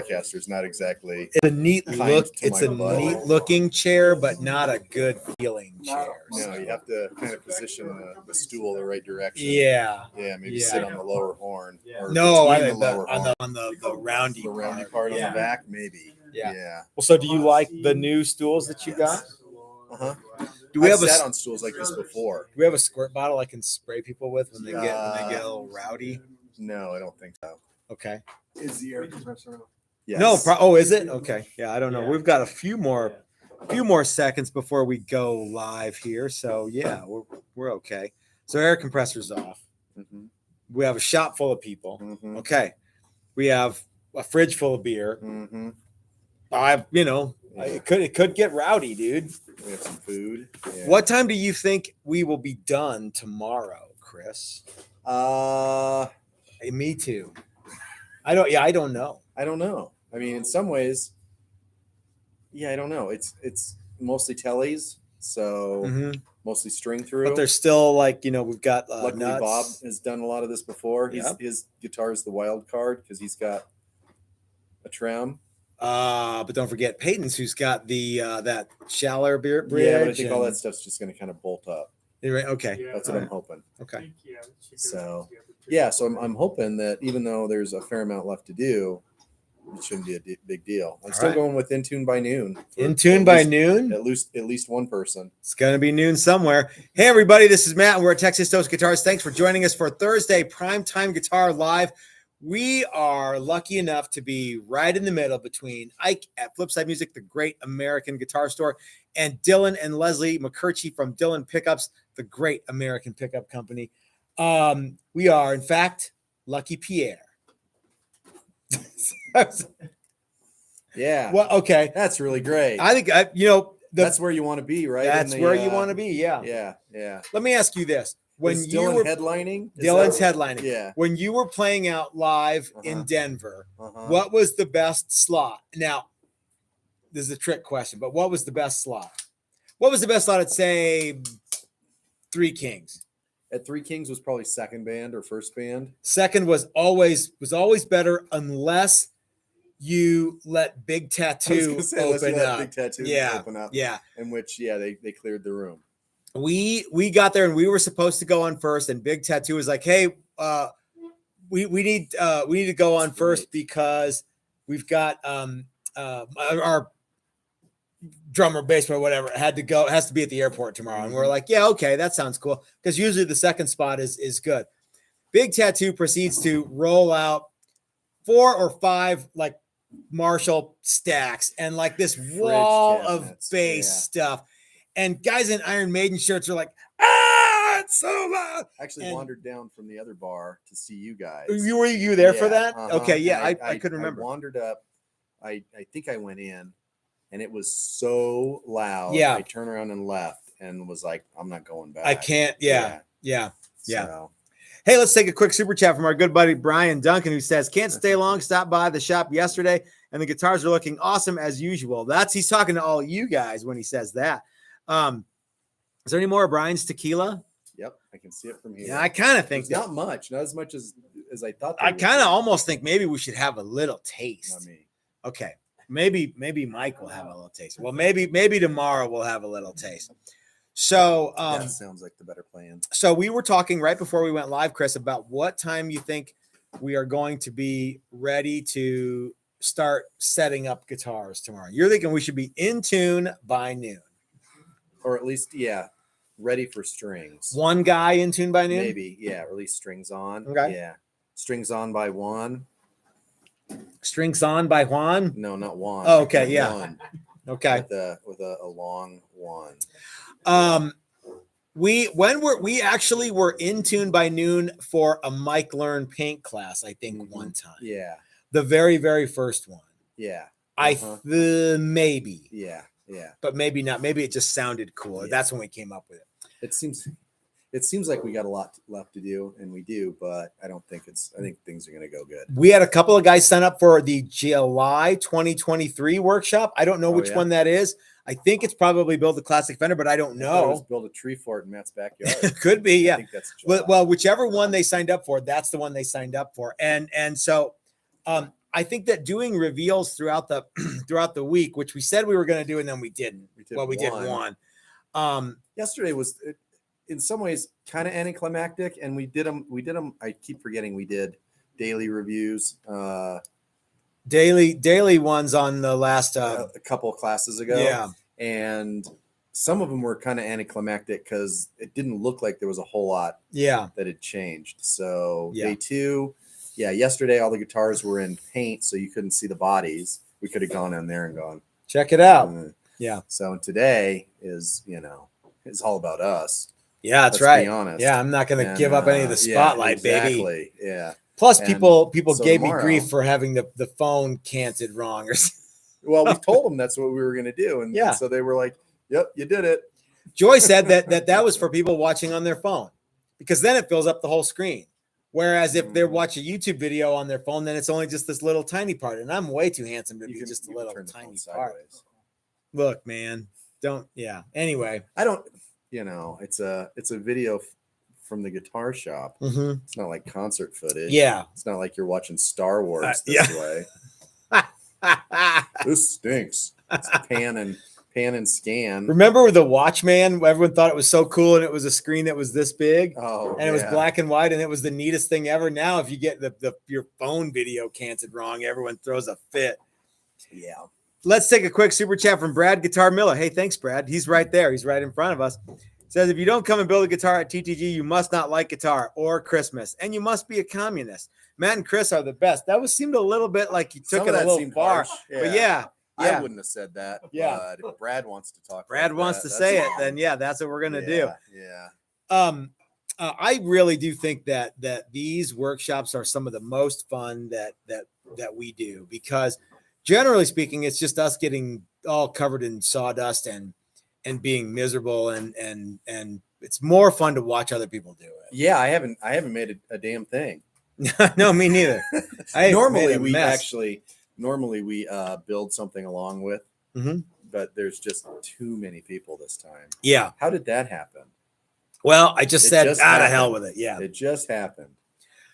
Telecaster's not exactly. It's a neat look. It's a butt. neat looking chair, but not a good feeling chair. No, you have to kind of position the stool the right direction. Yeah. Yeah, maybe sit on the lower horn. Or No, I between the lower horn. on the roundy part on Yeah. the back, maybe. Yeah. Yeah. Well, so do you like the new stools that you got? Uh-huh. Do we I've have sat on stools like this before. Do we have a squirt bottle I can spray people with when they get a little rowdy? No, I don't think so. Okay. Is the air compressor on? Yes. No, is it? Okay. Yeah, I don't know. We've got a few more seconds before we go live here. So yeah, we're okay. So air compressor's off. Mm-hmm. We have a shop full of people. Mm-hmm. Okay. We have a fridge full of beer. Mm-hmm. It could get rowdy, dude. We have some food. Yeah. What time do you think we will be done tomorrow, Chris? Me too. I don't know. I don't know. I mean, in some ways, I don't know. It's mostly tellies, so mostly string through. But there's still we've got luckily nuts. Bob has done a lot of this before. Yep. His guitar is the wild card because he's got a trem. But don't forget Peyton's, who's got the that Shellooe bridge. Yeah, but I think all that stuff's just going to kind of bolt up. Okay, that's what I'm hoping. Okay. So I'm hoping that even though there's a fair amount left to do, it shouldn't be a big deal. I'm still going with In Tune by Noon. In Tune by Noon? At least one person. It's going to be noon somewhere. Hey, everybody, this is Matt, and we're at Texas Toast Guitars. Thanks for joining us for Thursday Primetime Guitar Live. We are lucky enough to be right in the middle between Ike at Flipside Music, the great American guitar store, and Dylan and Leslie McCurchie from Dylan Pickups, the great American pickup company. We are, in fact, Lucky Pierre. Yeah. Well, okay. That's really great. I think that's where you want to be, right? That's where you want to be. Yeah. Yeah. Let me ask you this. When Is you Dylan were headlining? Dylan's headlining. Yeah. When you were playing out live in Denver, what was the best slot? Now, this is a trick question, but what was the best slot? What was the best slot at, say, Three Kings? At Three Kings was probably second band or first band. Second was always better unless you let Big Tattoo open up. Big Tattoo open up. Yeah. In which, they cleared the room. We got there and we were supposed to go on first, and Big Tattoo was like, "Hey, we need to go on first because we've got our drummer, bassman, whatever has to be at the airport tomorrow." And we're like, "Yeah, okay, that sounds cool," because usually the second spot is good. Big Tattoo proceeds to roll out 4 or 5 Marshall stacks and this wall of bass stuff. And guys in Iron Maiden shirts are like, it's so loud. I actually wandered down from the other bar to see you guys. Were you there for that? Okay, yeah, I couldn't remember. I wandered up. I think I went in, and it was so loud. Yeah. I turned around and left and was like, I'm not going back. I can't. Yeah. So. Hey, let's take a quick super chat from our good buddy Brian Duncan, who says, "Can't stay long. Stopped by the shop yesterday, and the guitars are looking awesome as usual." He's talking to all you guys when he says that. Is there any more of Brian's tequila? Yep, I can see it from here. Yeah, I kind of think not much, not as much as I thought. I kind of almost think maybe we should have a little taste. Not me. Okay, maybe Mike will have a little taste. Well, maybe tomorrow we'll have a little taste. So that sounds like the better plan. So we were talking right before we went live, Chris, about what time you think we are going to be ready to start setting up guitars tomorrow. You're thinking we should be in tune by noon. Or at least, ready for strings. One guy in tune by noon? Maybe, or at least strings on. Okay. Yeah. Strings on by Juan. Strings on by Juan? No, not Juan. Oh, okay, yeah. Juan. Okay. With a long one. We actually were in tune by noon for a Mike Learn paint class, I think, one time. Yeah. The very, very first one. Yeah. Maybe. Yeah. But maybe not. Maybe it just sounded cool. Yeah. That's when we came up with it. It seems like we got a lot left to do, and we do, but I think things are going to go good. We had a couple of guys sign up for the July 2023 workshop. I don't know which one that is. I think it's probably Build a Classic Fender, but I don't know. Build a tree fort in Matt's backyard. Could be, yeah. I think that's July. Well, whichever one they signed up for, that's the one they signed up for. And so I I think that doing reveals throughout the throughout the week, which we said we were going to do, and then we didn't. We did one. Yesterday was, in some ways, kind of anticlimactic, and we did them. I keep forgetting we did daily reviews. Daily ones on the last a couple of classes ago. Yeah. And some of them were kind of anticlimactic because it didn't look like there was a whole lot that had changed. So Yeah. day 2, yesterday all the guitars were in paint, so you couldn't see the bodies. We could have gone in there and gone, check it out. Yeah. So today is, it's all about us. Yeah, that's Let's right. be honest. Yeah, I'm not going to give up any of the spotlight, exactly. baby. Yeah. Plus, And people so gave tomorrow, me grief for having the phone canted wrong or something. Well, we told them that's what we were going to do, and Yeah. so they were like, "Yep, you did it." Joy said that was for people watching on their phone, because then it fills up the whole screen. Whereas if they watch a YouTube video on their phone, then it's only just this little tiny part, and I'm way too handsome to be just a little tiny part. Look, man, don't. Yeah. Anyway, I don't. It's a video from the guitar shop. Mm-hmm. It's not like concert footage. Yeah. It's not like you're watching Star Wars this yeah. way. This stinks. It's pan and scan. Remember with the Watchman? Everyone thought it was so cool, and it was a screen that was this big, and it was black and white, and it was the neatest thing ever. Now, if you get your phone video canted wrong, everyone throws a fit. Yeah. Let's take a quick super chat from Brad Guitar Miller. Hey, thanks, Brad. He's right there. He's right in front of us. Says, if you don't come and build a guitar at TTG, you must not like guitar or Christmas, and you must be a communist. Matt and Chris are the best. That seemed a little bit like you took it a little far, but yeah. I wouldn't have said that. Yeah. But if Brad wants to talk. Brad wants to say it, then that's what we're gonna do. Yeah. I really do think that these workshops are some of the most fun that we do, because generally speaking, it's just us getting all covered in sawdust and being miserable, and it's more fun to watch other people do it. Yeah, I haven't made a damn thing. No, me neither. Normally we build something along with, but there's just too many people this time. Yeah. How did that happen? Well, I just said out of hell with it. Yeah. It just happened.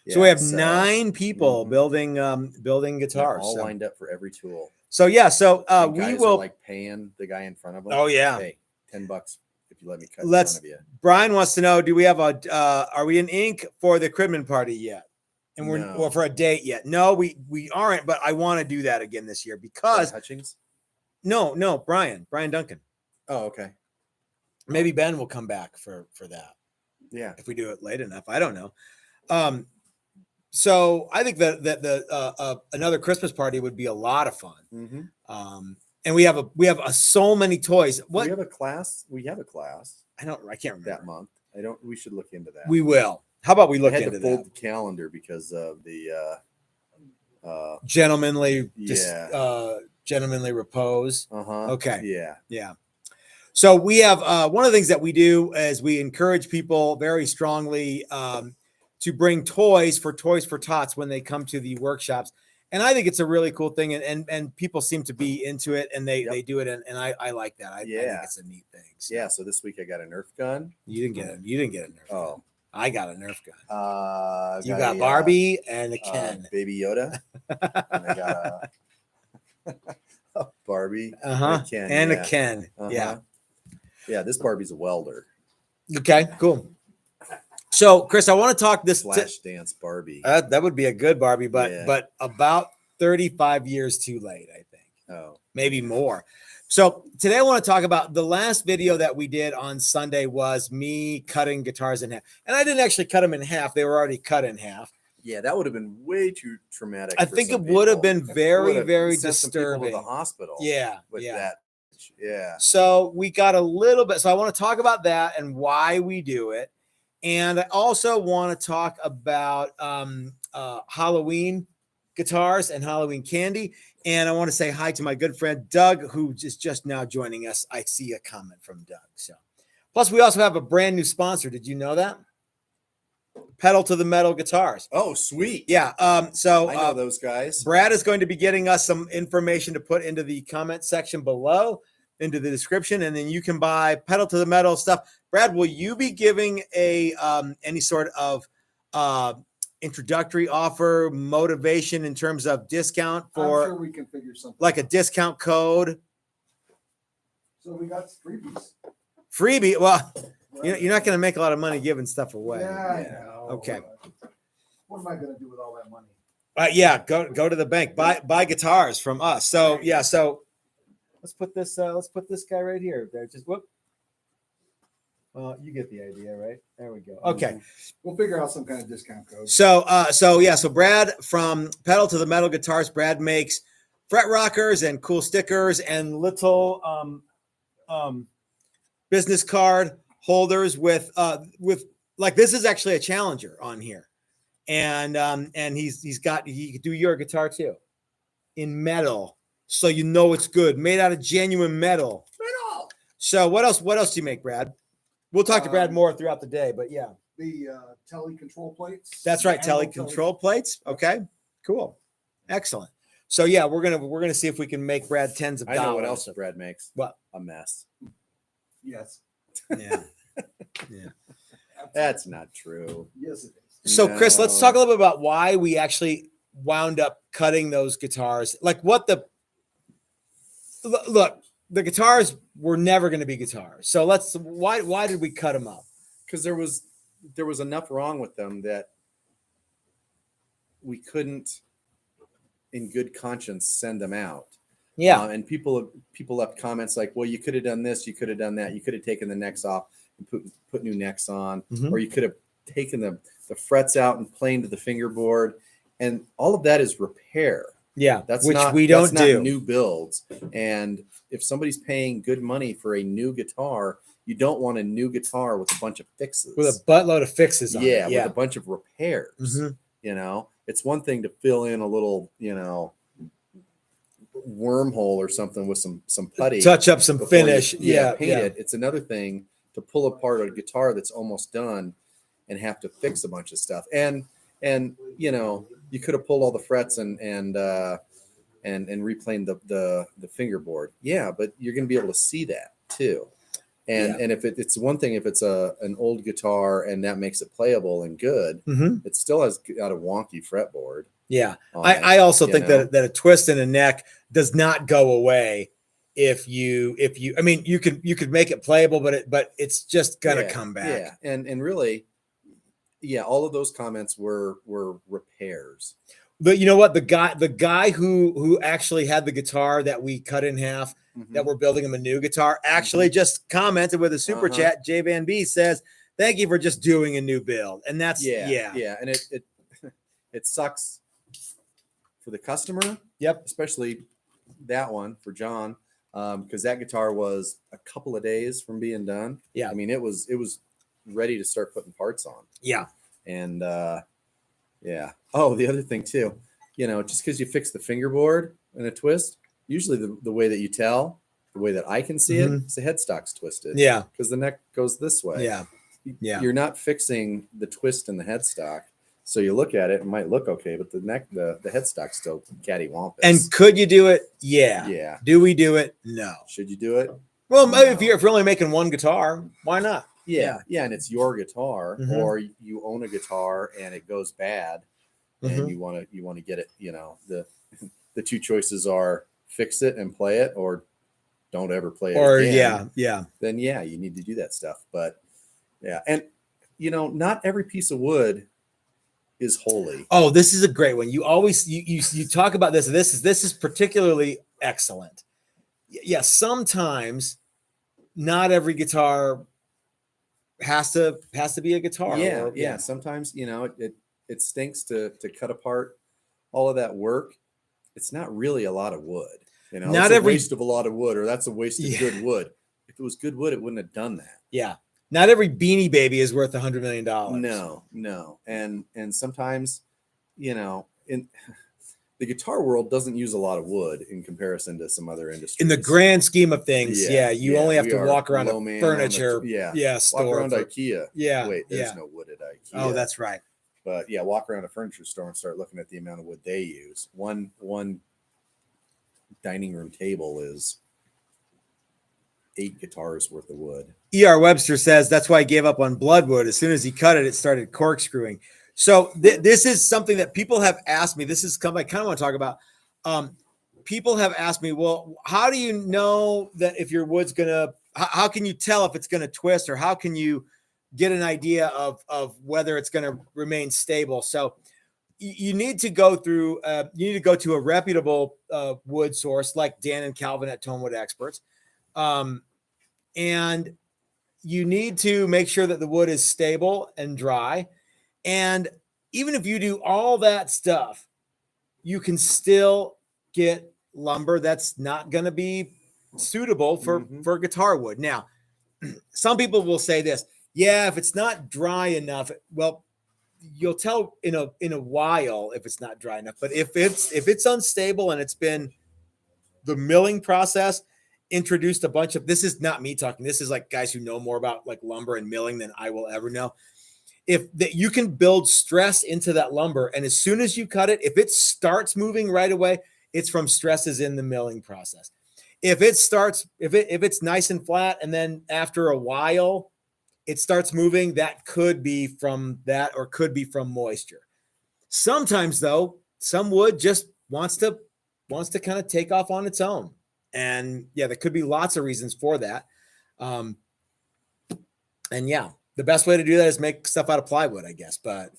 So we have 9 people building guitars, all lined up for every tool. So we will like paying the guy in front of them. Oh yeah. Hey, $10 if you let me cut in front of you. Brian wants to know, do we have are we in ink for the Cridman party yet? And we're for a date yet? No, we aren't, but I want to do that again this year because Hutchings? No, Brian Duncan. Oh, okay. Maybe Ben will come back for that. Yeah. If we do it late enough. I don't know. So I think that another Christmas party would be a lot of fun. Mm-hmm. And we have so many toys. What? We have a class. I can't remember that month. We should look into that. We will. How about we look into into that? I had to that? fold the calendar because of the gentlemanly repose. Okay. Yeah. So we have one of the things that we do is we encourage people very strongly to bring toys for tots when they come to the workshops. And I think it's a really cool thing, and people seem to be into it, and they do it, and I like that. I think it's a neat thing. So. Yeah. So this week I got a Nerf gun. You didn't get a Nerf gun. Oh, I got a Nerf gun. You got got Barbie and a Ken, Baby Yoda, and I got a Barbie and a Ken. Yeah. This Barbie's a welder. Okay, cool. So, Chris, I want to talk this Flash Dance Barbie. That would be a good Barbie, but about 35 years too late, I think. Oh, maybe more. So today I want to talk about the last video that we did on Sunday was me cutting guitars in half. And I didn't actually cut them in half. They were already cut in half. Yeah, that would have been way too traumatic. I think it would have been very, very disturbing. To the hospital. Yeah. With that. Yeah. So we got a little bit. So I want to talk about that and why we do it. And I also want to talk about Halloween guitars and Halloween candy. And I want to say hi to my good friend Doug, who is just now joining us. I see a comment from Doug. So, plus we also have a brand new sponsor. Did you know that? Pedal to the Metal Guitars. Oh, sweet. Yeah. So I know those guys. Brad is going to be getting us some information to put into the comment section below, into the description, and then you can buy Pedal to the Metal stuff. Brad, will you be giving any sort of introductory offer, motivation in terms of discount I'm for sure we can figure something. like a out. discount code, So we got freebies. freebie. Well, you're not going to make a lot of money giving stuff away. Yeah, I Yeah. know. Okay. What am I gonna do with all that money? Yeah, go to the bank, buy guitars from us. So yeah, so let's put this guy right here. There, just whoop. Well, you get the idea, right? There we go. Okay. We'll figure out some kind of discount code. So Brad from Pedal to the Metal Guitars, Brad makes fret rockers and cool stickers and little business card holders with like this is actually a Challenger on here. And he could do your guitar too in metal. So you know it's good, made out of genuine metal. Metal. So what else do you make, Brad? We'll talk to Brad more throughout the day, but yeah. The tele control plates. That's right, Angle tele control plates. Okay, cool, excellent. So yeah, we're gonna see if we can make Brad tens of I dollars. know what else Brad makes. What? A mess. Yes. Yeah, yeah. That's not true. Yes, it is. So Chris, let's No. talk a little bit about why we actually wound up cutting those guitars. Like what the look, the guitars were never going to be guitars. So why did we cut them up? Because there was enough wrong with them that we couldn't, in good conscience, send them out. Yeah. And people left comments like, "Well, you could have done this, you could have done that, you could have taken the necks off and put new necks on, Mhm. or you could have taken the frets out and planed the fingerboard." And all of that is repair. Yeah. That's which not, we that's don't not do. new builds. And if somebody's paying good money for a new guitar, you don't want a new guitar with a bunch of fixes. With a buttload of fixes on Yeah, it. Yeah. with a bunch of repairs. Mhm. You know, it's one thing to fill in a little, wormhole or something with some putty. Touch up some before you- finish. Yeah. paint it. It's another thing to pull apart a guitar that's almost done and have to fix a bunch of stuff. And you could have pulled all the frets and replaned the fingerboard. Yeah, but you're going to be able to see that too. And if it's one thing if it's an old guitar and that makes it playable and good, Mhm. it still has got a wonky fretboard. Yeah. on it, I also think know? that a twist in a neck does not go away if you I mean you could make it playable, but it's just gonna come back. Yeah, and really, all of those comments were repairs. But you know what? The guy who actually had the guitar that we cut in half, that we're building him a new guitar, actually just commented with a super chat. Jay Van B says, "Thank you for just doing a new build." And that's yeah, and it it sucks for the customer. Yep. Especially that one for John, because that guitar was a couple of days from being done. Yeah. I mean, it was ready to start putting parts on. Yeah. And oh, the other thing too, just because you fix the fingerboard and a twist, usually the way that you tell, the way that I can see it, is the headstock's twisted. Yeah. Because the neck goes this way. Yeah. Yeah. You're not fixing the twist in the headstock. So you look at it, it might look okay, but the headstock's still cattywampus. And could you do it? Yeah. Yeah. Do we do it? No. Should you do it? Well, No. if you're only making one guitar, why not? Yeah. And it's your guitar, Mhm. or you own a guitar and it goes bad, Mhm. and you want to get it. The two choices are fix it and play it, or don't ever play it. Or again. yeah. Then you need to do that stuff. But and not every piece of wood is holy. Oh, this is a great one. You always you talk about this. This is particularly excellent. Yeah, sometimes not every guitar has to be a guitar. Yeah. Sometimes it stinks to cut apart all of that work. It's not really a lot of wood. Not it's every a waste of a lot of wood, or that's a waste of good wood. If it was good wood, it wouldn't have done that. Yeah. Not every Beanie Baby is worth $100 million. No. And sometimes, in the guitar world doesn't use a lot of wood in comparison to some other industries. In the grand scheme of things, you only have we to are walk around low a man furniture on the- walk walk around for- IKEA. Yeah. Wait, there's yeah. no wood at IKEA. Oh, that's right. But walk around a furniture store and start looking at the amount of wood they use. One dining room table is 8 guitars worth of wood. E.R. Webster says that's why he gave up on Bloodwood. As soon as he cut it, it started corkscrewing. So this is something that people have asked me. This is something I kind of want to talk about. People have asked me, well, how do you know that if your wood's gonna? How can you tell if it's gonna twist, or how can you get an idea of whether it's gonna remain stable? So you need to go through. You need to go to a reputable wood source like Dan and Calvin at Tonewood Experts, and you need to make sure that the wood is stable and dry. And even if you do all that stuff, you can still get lumber that's not going to be suitable for guitar wood. Now, some people will say this, yeah, if it's not dry enough, well, you'll tell in a while if it's not dry enough. But if it's unstable and it's been the milling process introduced a bunch of, this is not me talking, this is like guys who know more about like lumber and milling than I will ever know. If that you can build stress into that lumber, and as soon as you cut it, if it starts moving right away, it's from stresses in the milling process. If it's nice and flat, and then after a while it starts moving, that could be from that, or could be from moisture. Sometimes though, some wood just wants to kind of take off on its own, and yeah, there could be lots of reasons for that. And yeah. The best way to do that is make stuff out of plywood, I guess. But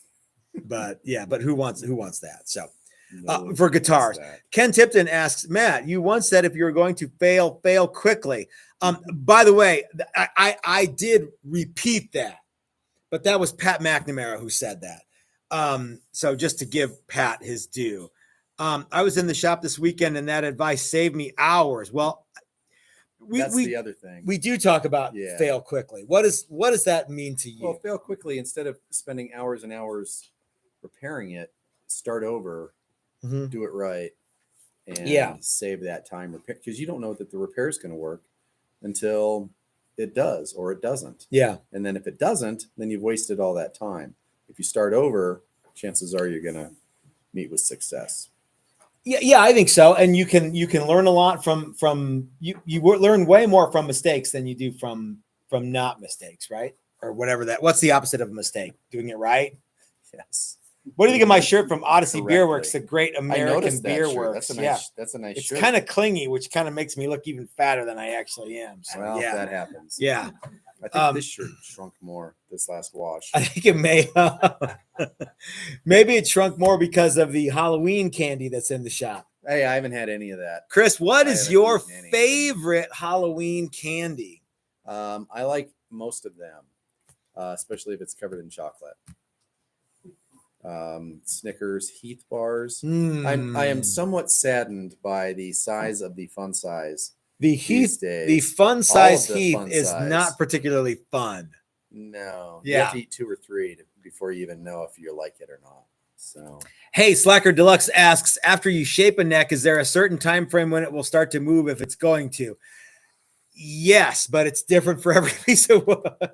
who wants that? So for guitars, Ken Tipton asks, Matt, you once said if you were going to fail quickly. By the way, I did repeat that, but that was Pat McNamara who said that. So just to give Pat his due, I was in the shop this weekend, and that advice saved me hours. Well, That's the other thing. We do talk about fail quickly. What does that mean to you? Well, fail quickly, instead of spending hours and hours repairing it, start over, do it right, and save that time repair, because you don't know that the repair is going to work until it does or it doesn't. Yeah. And then if it doesn't, then you've wasted all that time. If you start over, chances are you're going to meet with success. Yeah, I think so. And you can learn a lot from you learn way more from mistakes than you do from not mistakes, right? Or whatever that. What's the opposite of a mistake? Doing it right? Yes. What do you think of my shirt from Odyssey Correctly. Beer Works, the great American beer shirt. works? That's a nice It's shirt. kind of clingy, which kind of makes me look even fatter than I actually am. So, Well, that happens. Yeah. I think this shirt shrunk more this last wash. I think it may. Maybe it shrunk more because of the Halloween candy that's in the shop. Hey, I haven't had any of that. Chris, what is your eaten any. favorite Halloween candy? I like most of them, especially if it's covered in chocolate. Snickers, Heath bars. I am somewhat saddened by the size of the fun size. The Heath, the fun size Heath is not particularly fun. No. Yeah. You have to eat 2 or 3 before you even know if you like it or not. So, hey, Slacker Deluxe asks, after you shape a neck, is there a certain time frame when it will start to move if it's going to? Yes, but it's different for every piece of wood.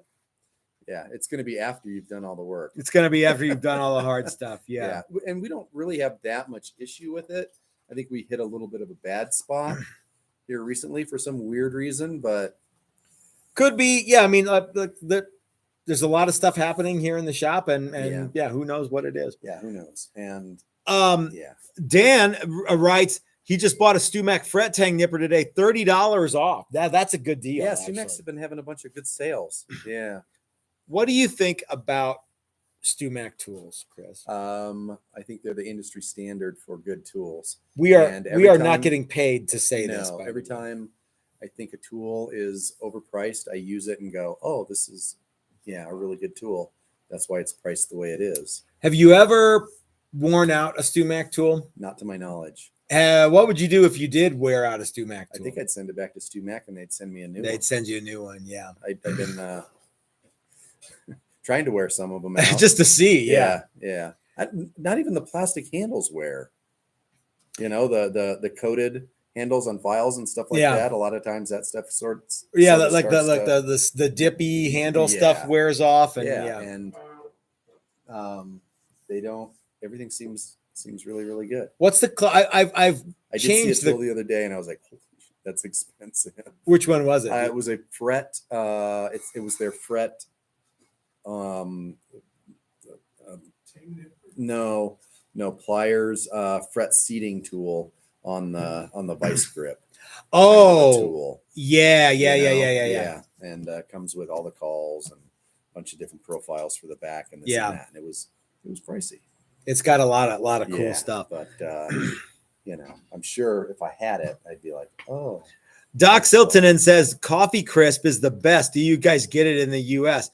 Yeah, it's going to be after you've done all the work. It's going to be after you've done all the hard stuff. Yeah. And we don't really have that much issue with it. I think we hit a little bit of a bad spot here recently for some weird reason, but could be. Yeah, I mean, there's a lot of stuff happening here in the shop, and who knows what it is. Yeah, who knows? And Dan writes, he just bought a StewMac fret tang nipper today, $30 off. That's a good deal. Yeah, StewMacs have been having a bunch of good sales. Yeah. What do you think about StewMac tools, Chris? I think they're the industry standard for good tools. We are not getting paid to say this. Every time I think a tool is overpriced, I use it and go, oh, this is a really good tool. That's why it's priced the way it is. Have you ever worn out a StewMac tool? Not to my knowledge. What would you do if you did wear out a StewMac tool? I think I'd send it back to StewMac and they'd send me a new one. They'd send you a new one, yeah. I've been trying to wear some of them out. just to see. Yeah. Not even the plastic handles wear. The coated handles on files and stuff like that. A lot of times that stuff sorts. The dippy handle stuff wears off, and they don't. Everything seems really, really good. What's the? I did see a tool the other day, and I was like, holy shit, that's expensive. Which one was it? It was a fret. It was their fret. No, pliers, fret seating tool on the vice grip. Oh, tool. Yeah. And comes with all the calls and a bunch of different profiles for the back and this Yeah. and that. And it was pricey. It's got a lot of cool stuff. But I'm sure if I had it, I'd be like, oh. Doc Siltonen says Coffee Crisp is the best. Do you guys get it in the US?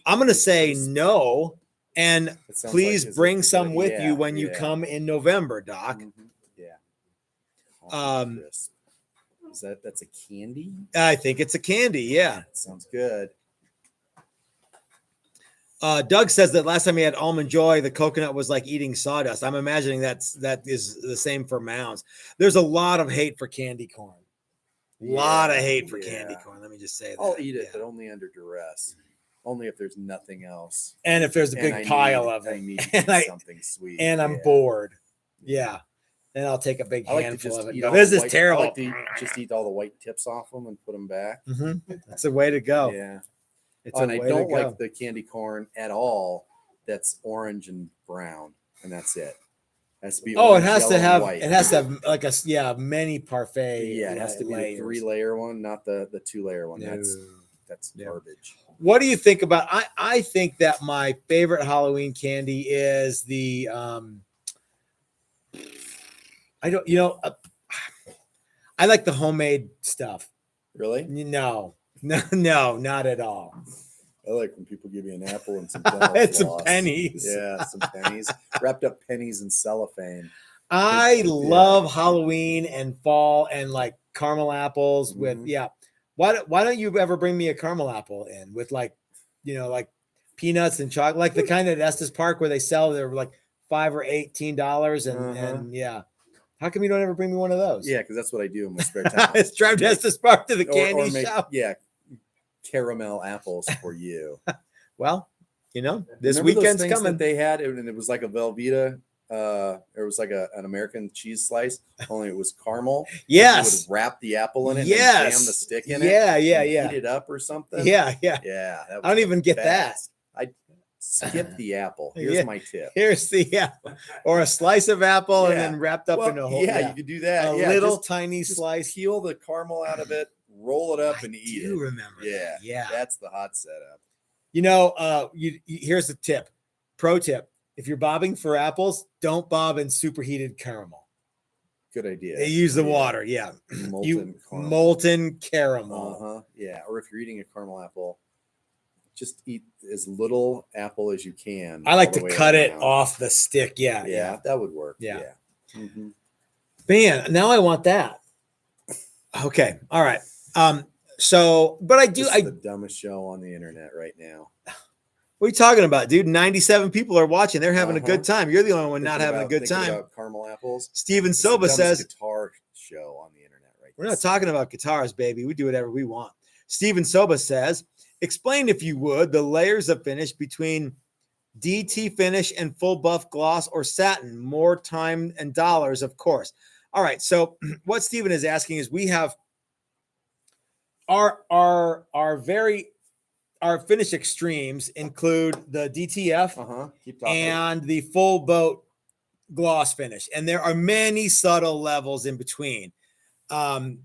I'm going to say no. And please bring some with you when you come in November, Doc. Mm-hmm. Yeah. That's a candy? I think it's a candy. Yeah. Sounds good. Doug says that last time he had Almond Joy, the coconut was like eating sawdust. I'm imagining that is the same for Mounds. There's a lot of hate for candy corn. Lot of hate for candy corn. Let me just say that. I'll eat it, but only under duress. Only if there's nothing else. And if there's a big pile of it. I need something sweet. And I'm bored. Yeah. Then I'll take a big handful of it. This is terrible. I like to just eat all the white tips off them and put them back. Mm-hmm. That's a way to go. Yeah. And I don't like the candy corn at all. That's orange and brown, and that's it. It has to be. It has to have. White. It has to have like a mini parfait. Yeah, it has to be a 3-layer one, not the 2-layer one. No. That's garbage. What do you think about? I think that my favorite Halloween candy is the. I like the homemade stuff. Really? No, not at all. I like when people give you an apple and some some pennies. Yeah, some pennies. Wrapped up pennies in cellophane. I love Halloween and fall and like caramel apples with Why don't you ever bring me a caramel apple in with like peanuts and chocolate, like the kind at Estes Park where they sell they're like $5 or $18 and yeah. How come you don't ever bring me one of those? Yeah, because that's what I do in my spare time. It's drive to Estes Park to the candy shop. Yeah, caramel apples for you. Well, this Remember weekend's those coming. that they had, and it was like a Velveeta. It was like an American cheese slice, only it was caramel. Yes. You would wrap the apple in it. Yes. And jam the stick in it. Yeah. Heat it up or something. Yeah. I don't even get that. I skip the apple. Here's my tip. Here's the apple, or a slice of apple and then wrapped up in a whole. Yeah, you could do that. A little tiny slice. Peel the caramel out of it, roll it up, and eat it. Remember? Yeah. That's the hot setup. Here's the tip. Pro tip: if you're bobbing for apples, don't bob in superheated caramel. Good idea. They use the water. Yeah. Molten caramel. Yeah. Or if you're eating a caramel apple, just eat as little apple as you can. I like to cut it off the stick. Yeah, that would work. Yeah. Mm-hmm. Man, now I want that. Okay. All right. But I do. This is the dumbest show on the internet right now. What are you talking about, dude? 97 people are watching. They're having a good time. You're the only one not having a good time. About caramel apples. Steven Soba says guitar show on the internet right now. We're not talking about guitars, baby. We do whatever we want. Steven Soba says, explain, if you would, the layers of finish between DT finish and full buff gloss or satin. More time and dollars, of course. All right. So what Steven is asking is we have our finish extremes include the DTF and the full boat gloss finish. And there are many subtle levels in between. One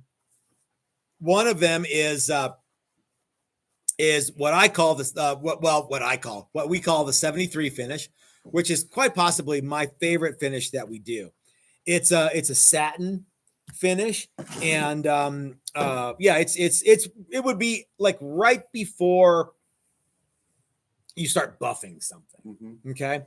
of them is what I call this, what we call the 73 finish, which is quite possibly my favorite finish that we do. It's a satin finish, and it would be like right before you start buffing something. Okay.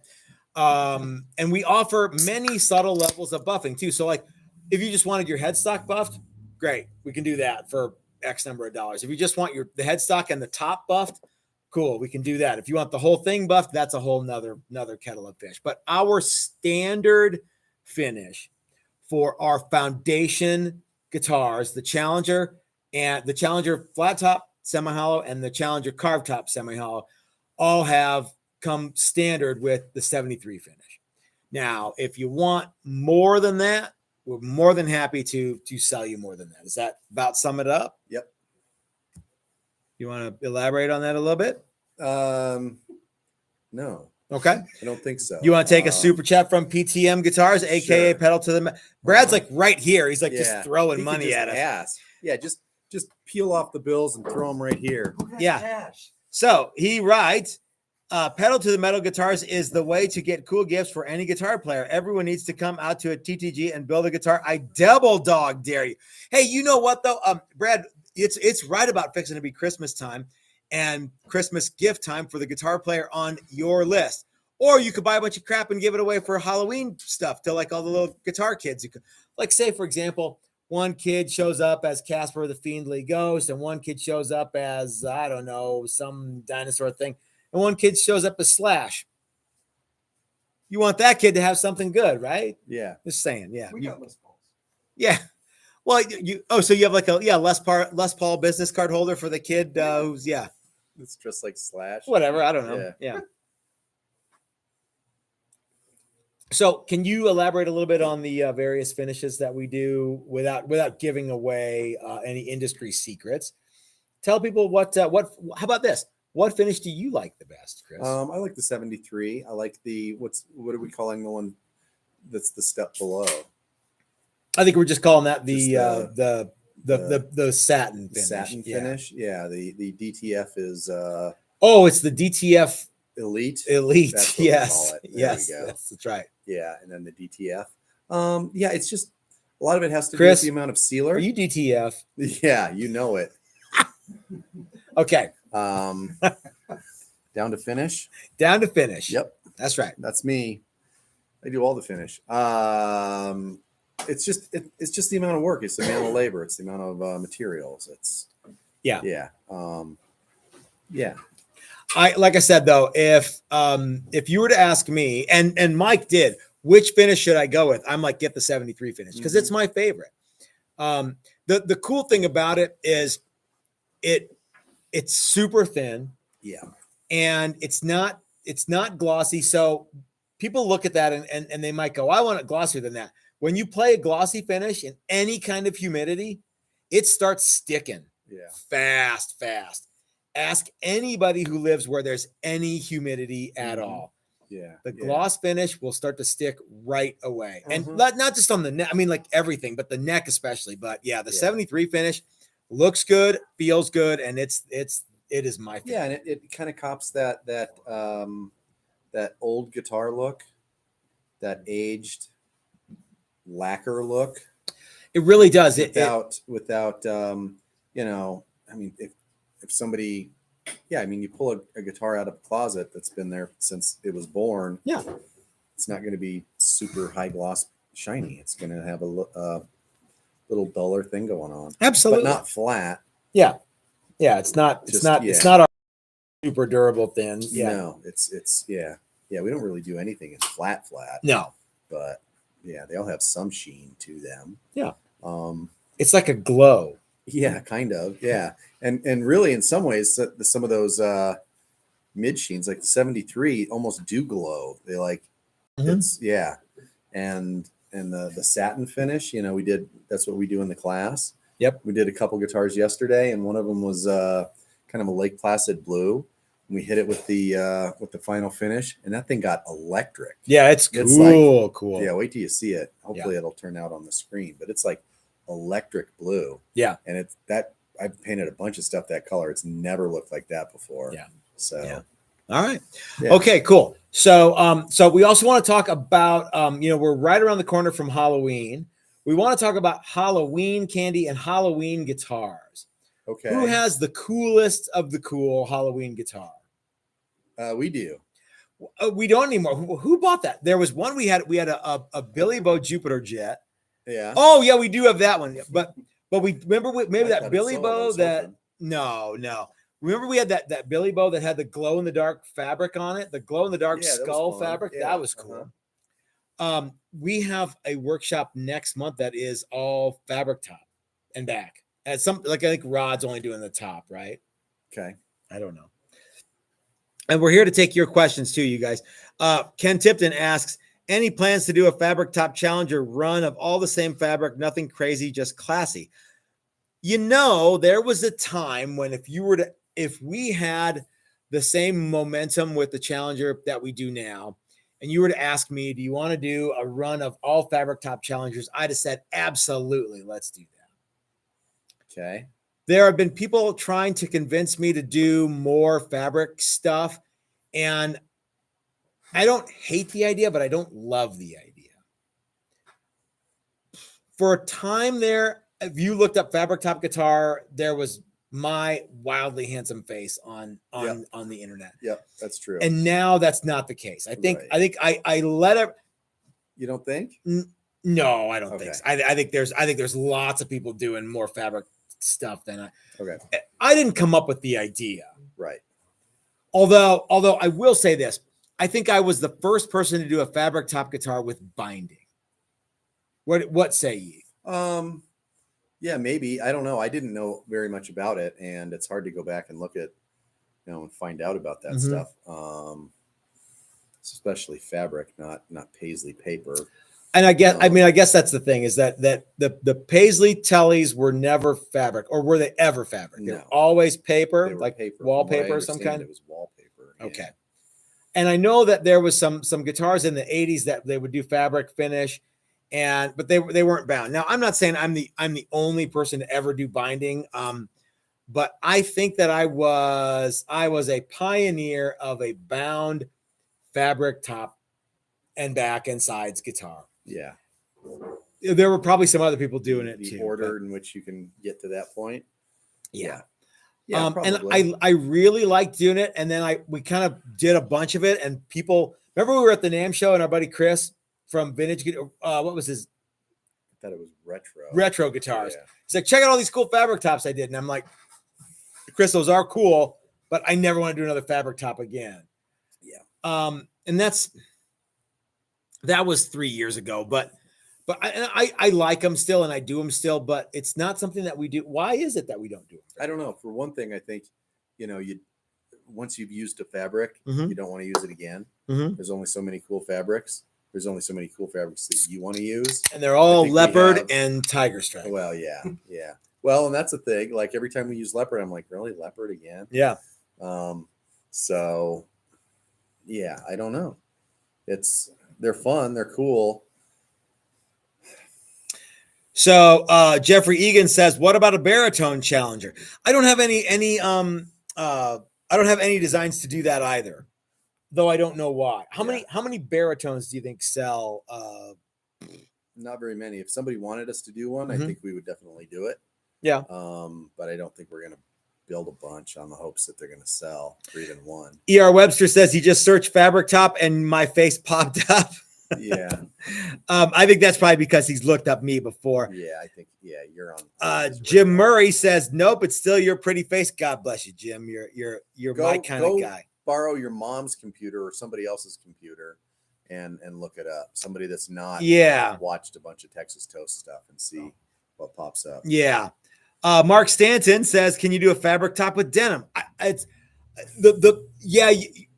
And we offer many subtle levels of buffing too. So like if you just wanted your headstock buffed, great, we can do that for X number of dollars. If you just want the headstock and the top buffed, cool, we can do that. If you want the whole thing buffed, that's a whole another kettle of fish. But our standard finish for our foundation guitars, the Challenger flat top semi-hollow and the Challenger carved top semi-hollow, all have come standard with the 73 finish. Now, if you want more than that, we're more than happy to sell you more than that. Does that about sum it up? Yep. You want to elaborate on that a little bit? No. Okay. I don't think so. You want to take a super chat from PTM Guitars, aka Sure. Pedal to the Brad's like right here. He's like just He throwing could money just at us. ask. Yeah, just peel off the bills and throw them right here. Yeah. So he writes, Pedal to the Metal Guitars is the way to get cool gifts for any guitar player. Everyone needs to come out to a TTG and build a guitar. I double dog dare you. Hey, you know what though, Brad? It's right about fixing to be Christmas time and Christmas gift time for the guitar player on your list. Or you could buy a bunch of crap and give it away for Halloween stuff to like all the little guitar kids. You could, like, say for example, one kid shows up as Casper the Fiendly Ghost, and one kid shows up as, I don't know, some dinosaur thing, and one kid shows up as Slash. You want that kid to have something good, right? Yeah. Just saying, yeah. We got list balls. Yeah. Well, so you have like a Les Paul business card holder for the kid who's It's just like Slash. whatever. I don't know. Yeah. So can you elaborate a little bit on the various finishes that we do without giving away any industry secrets? Tell people what how about this? What finish do you like the best, Chris? I like the 73. I like the what are we calling the one that's the step below? I think we're just calling that the satin finish. Satin finish. Yeah, the DTF is it's the DTF Elite. That's what we call it. There yes, we go. that's right. Yeah, and then the DTF. Yeah, it's just a lot of it has to Chris, do with the amount of sealer. Are you DTF? Yeah, you know it. Okay. Down to finish. Down to finish. Yep, that's right. That's me. I do all the finish. It's just the amount of work. It's the amount of labor. It's the amount of materials. It's yeah. I like I said though, if you were to ask me, and Mike did, which finish should I go with? I'm like, get the 73 finish because it's my favorite. The cool thing about it is it's super thin. Yeah. And it's not glossy. So people look at that and they might go, I want it glossier than that. When you play a glossy finish in any kind of humidity, it starts sticking fast. Ask anybody who lives where there's any humidity at all. Yeah. The gloss finish will start to stick right away. And not just on the neck, I mean, like everything, but the neck especially. But the 73 finish looks good, feels good, and it is my favorite. Yeah, and it kind of cops that old guitar look, that aged lacquer look. It really does. Without I mean, if somebody, you pull a guitar out of a closet that's been there since it was born. Yeah, it's not going to be super high gloss shiny. It's going to have a little duller thing going on. Absolutely, but not flat. Yeah. It's not our super durable thin. Yeah, no, it's we don't really do anything in flat. No, but they all have some sheen to them. Yeah, it's like a glow. Yeah, kind of. Yeah, and really, in some ways, some of those mid sheens, like the 73, almost do glow. They like it's and the satin finish. That's what we do in the class. Yep, we did a couple guitars yesterday, and one of them was kind of a Lake Placid blue. And we hit it with the final finish, and that thing got electric. Yeah, it's cool. Cool. Yeah, wait till you see it. Hopefully, it'll turn out on the screen, but it's like electric blue. Yeah, and it's that I've painted a bunch of stuff that color. It's never looked like that before. Yeah. So, all right. Yeah. Okay, cool. So, we also want to talk about, we're right around the corner from Halloween. We want to talk about Halloween candy and Halloween guitars. Okay. Who has the coolest of the cool Halloween guitar? We do. We don't anymore. Who bought that? There was one we had a Billy Bo Jupiter Jet. Yeah. Oh yeah, we do have that one. But we remember maybe that Billy Bo that no. Remember we had that Billy Bo that had the glow in the dark fabric on it, the glow in the dark skull fabric. Yeah. That was cool. We have a workshop next month that is all fabric top and back. At I think Rod's only doing the top, right? Okay. I don't know. And we're here to take your questions too, you guys. Ken Tipton asks, any plans to do a fabric top challenge or run of all the same fabric, nothing crazy, just classy? There was a time when if we had the same momentum with the Challenger that we do now, and you were to ask me, do you want to do a run of all fabric top Challengers? I'd have said, absolutely, let's do that. Okay. There have been people trying to convince me to do more fabric stuff, and I don't hate the idea, but I don't love the idea. For a time there, if you looked up fabric top guitar, there was my wildly handsome face on the internet. Yep, that's true. And now that's not the case. I think I let it. You don't think? No, I don't think Okay. so. I think there's lots of people doing more fabric stuff than I. Okay. I didn't come up with the idea. Right. Although I will say this, I think I was the first person to do a fabric top guitar with binding. What say ye? Yeah, maybe. I don't know. I didn't know very much about it, and it's hard to go back and look at, and find out about that stuff. Especially fabric, not paisley paper. And I guess that's the thing, is that the paisley tellies were never fabric, or were they ever fabric? They were always paper, They were like paper. wallpaper of some kind. It was wallpaper. Yeah. Okay. And I know that there was some guitars in the 80s that they would do fabric finish, but they weren't bound. Now, I'm not saying I'm the only person to ever do binding, but I think that I was a pioneer of a bound fabric top and back and sides guitar. Yeah. There were probably some other people doing it The too. order in which you can get to that point. Yeah. Yeah, and probably. I really liked doing it. And then we kind of did a bunch of it, and people, remember we were at the NAMM show and our buddy Chris from Vintage, what was his? I thought it was Retro guitars. Yeah. He's like, check out all these cool fabric tops I did. And I'm like, Chris, those are cool, but I never want to do another fabric top again. Yeah. And that was 3 years ago, but I like them still, and I do them still, but it's not something that we do. Why is it that we don't do them? I don't know. For one thing, I think, once you've used a fabric, you don't want to use it again. There's only so many cool fabrics. There's only so many cool fabrics that you want to use. And they're all leopard and tiger stripe. Well, yeah. Yeah. Well, and that's the thing. Like every time we use leopard, I'm like, really, leopard again? Yeah. So yeah, I don't know. They're fun. They're cool. So Jeffrey Egan says, what about a baritone Challenger? I don't have any designs to do that either, though I don't know why. How many baritones do you think sell? Not very many. If somebody wanted us to do one, I think we would definitely do it. Yeah. But I don't think we're going to build a bunch on the hopes that they're going to sell or even one. E.R. Webster says he just searched fabric top and my face popped up. Yeah. I think that's probably because he's looked up me before. Yeah, I think, you're on. Jim Murray says, nope, it's still your pretty face. God bless you, Jim. You're my kind of guy. Borrow your mom's computer or somebody else's computer and look it up. Somebody that's not watched a bunch of Texas Toast stuff and see what pops up. Yeah. Mark Stanton says, can you do a fabric top with denim?